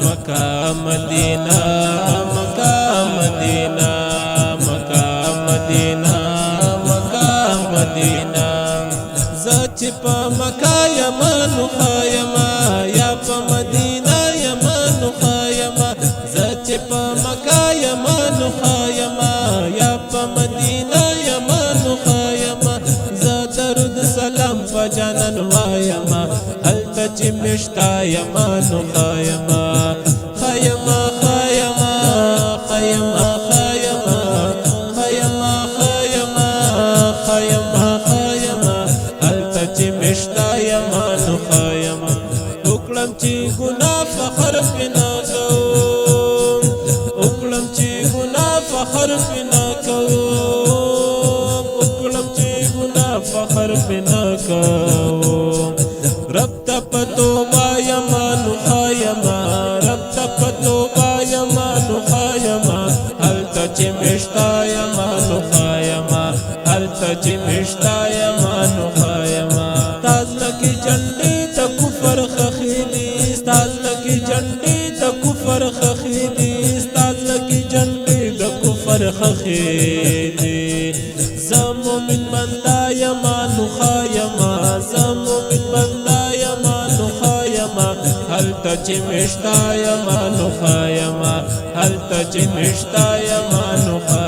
مکہ مدینہ مکہ مدینہ مکہ مدینہ مکہ مدینہ زچ پا مکہ یمن خایما یا پا مدینہ یمن خایما زچ پا مکہ یمن خایما یا پا مدینہ یمن خایما درود سلام پا جانن وایما هلتا چی مشتا یمن خایما خایما خایما خایما خایما خایما خایما خایما خایما هلتا چی مشتا یمن خایما اکلم چی گناہ فخر پنا کوم اکلم چی گناہ فخر پنا کوم اکلم چی گناہ فخر پنا کوم رب تا پتوبا یمان خایما رب تا پتوبا یمان خایما هلتا چی مشتا یمان خایما هلتا چی مشتا یمان خایما تاز لکی جنڈی تا کفر خخیلی تاز لکی جنڈی تا کفر خخیلی تاز لکی جنڈی تا کفر خخیلی زمو من بندہ یمان خایما زمو من بندہ یمان خایما هلتا چی مشتا یمان خایما هلتا چی مشتا یمان خایما